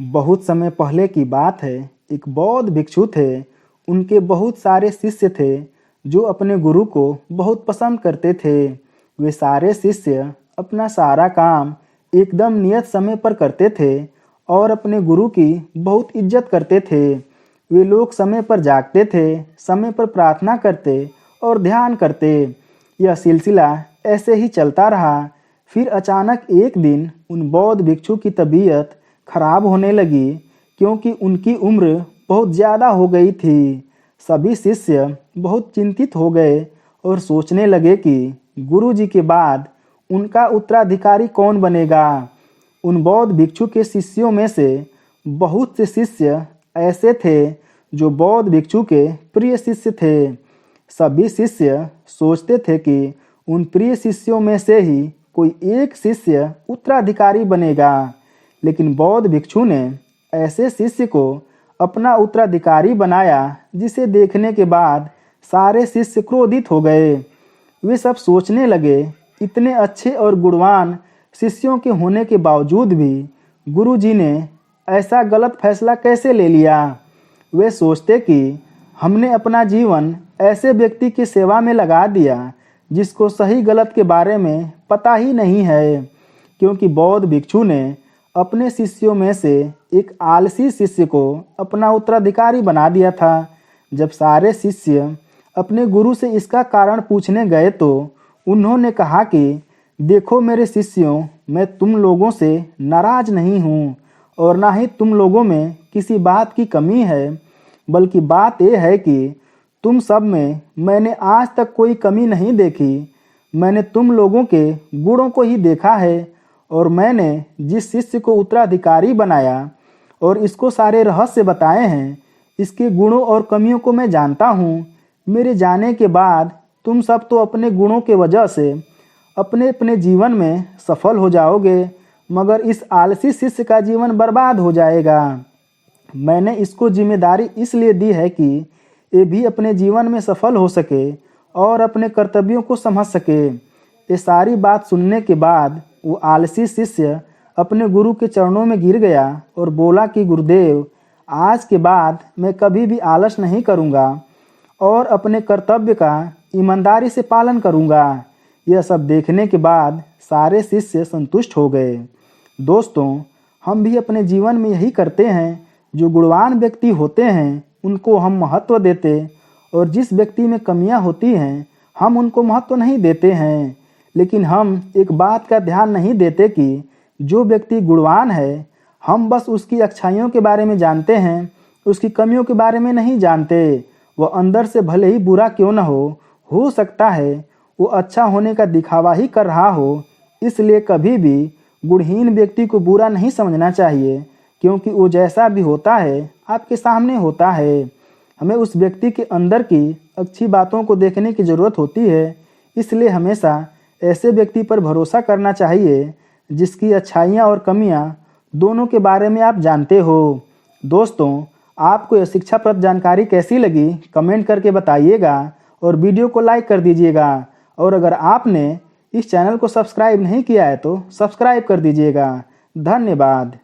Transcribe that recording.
बहुत समय पहले की बात है। एक बौद्ध भिक्षु थे। उनके बहुत सारे शिष्य थे जो अपने गुरु को बहुत पसंद करते थे। वे सारे शिष्य अपना सारा काम एकदम नियत समय पर करते थे और अपने गुरु की बहुत इज्जत करते थे। वे लोग समय पर जागते थे, समय पर प्रार्थना करते और ध्यान करते। यह सिलसिला ऐसे ही चलता रहा। फिर अचानक एक दिन उन बौद्ध भिक्षु की तबीयत खराब होने लगी, क्योंकि उनकी उम्र बहुत ज़्यादा हो गई थी। सभी शिष्य बहुत चिंतित हो गए और सोचने लगे कि गुरु जी के बाद उनका उत्तराधिकारी कौन बनेगा। उन बौद्ध भिक्षु के शिष्यों में से बहुत से शिष्य ऐसे थे जो बौद्ध भिक्षु के प्रिय शिष्य थे। सभी शिष्य सोचते थे कि उन प्रिय शिष्यों में से ही कोई एक शिष्य उत्तराधिकारी बनेगा। लेकिन बौद्ध भिक्षु ने ऐसे शिष्य को अपना उत्तराधिकारी बनाया जिसे देखने के बाद सारे शिष्य क्रोधित हो गए। वे सब सोचने लगे, इतने अच्छे और गुणवान शिष्यों के होने के बावजूद भी गुरु जी ने ऐसा गलत फैसला कैसे ले लिया। वे सोचते कि हमने अपना जीवन ऐसे व्यक्ति की सेवा में लगा दिया जिसको सही गलत के बारे में पता ही नहीं है। क्योंकि बौद्ध भिक्षु ने अपने शिष्यों में से एक आलसी शिष्य को अपना उत्तराधिकारी बना दिया था। जब सारे शिष्य अपने गुरु से इसका कारण पूछने गए तो उन्होंने कहा कि देखो मेरे शिष्यों, मैं तुम लोगों से नाराज नहीं हूँ और ना ही तुम लोगों में किसी बात की कमी है, बल्कि बात यह है कि तुम सब में मैंने आज तक कोई कमी नहीं देखी। मैंने तुम लोगों के गुणों को ही देखा है और मैंने जिस शिष्य को उत्तराधिकारी बनाया और इसको सारे रहस्य बताए हैं, इसके गुणों और कमियों को मैं जानता हूँ। मेरे जाने के बाद तुम सब तो अपने गुणों के वजह से अपने अपने जीवन में सफल हो जाओगे, मगर इस आलसी शिष्य का जीवन बर्बाद हो जाएगा। मैंने इसको जिम्मेदारी इसलिए दी है कि ये भी अपने जीवन में सफल हो सके और अपने कर्तव्यों को समझ सके। ये सारी बात सुनने के बाद वो आलसी शिष्य अपने गुरु के चरणों में गिर गया और बोला कि गुरुदेव, आज के बाद मैं कभी भी आलस नहीं करूँगा और अपने कर्तव्य का ईमानदारी से पालन करूँगा। यह सब देखने के बाद सारे शिष्य संतुष्ट हो गए। दोस्तों, हम भी अपने जीवन में यही करते हैं। जो गुणवान व्यक्ति होते हैं उनको हम महत्व देते और जिस व्यक्ति में कमियां होती हैं हम उनको महत्व नहीं देते हैं। लेकिन हम एक बात का ध्यान नहीं देते कि जो व्यक्ति गुणवान है, हम बस उसकी अच्छाइयों के बारे में जानते हैं, उसकी कमियों के बारे में नहीं जानते। वह अंदर से भले ही बुरा क्यों न हो सकता है वो अच्छा होने का दिखावा ही कर रहा हो। इसलिए कभी भी गुणहीन व्यक्ति को बुरा नहीं समझना चाहिए, क्योंकि वो जैसा भी होता है आपके सामने होता है। हमें उस व्यक्ति के अंदर की अच्छी बातों को देखने की ज़रूरत होती है। इसलिए हमेशा ऐसे व्यक्ति पर भरोसा करना चाहिए जिसकी अच्छाइयाँ और कमियाँ दोनों के बारे में आप जानते हो। दोस्तों, आपको यह शिक्षाप्रद जानकारी कैसी लगी कमेंट करके बताइएगा और वीडियो को लाइक कर दीजिएगा। और अगर आपने इस चैनल को सब्सक्राइब नहीं किया है तो सब्सक्राइब कर दीजिएगा। धन्यवाद।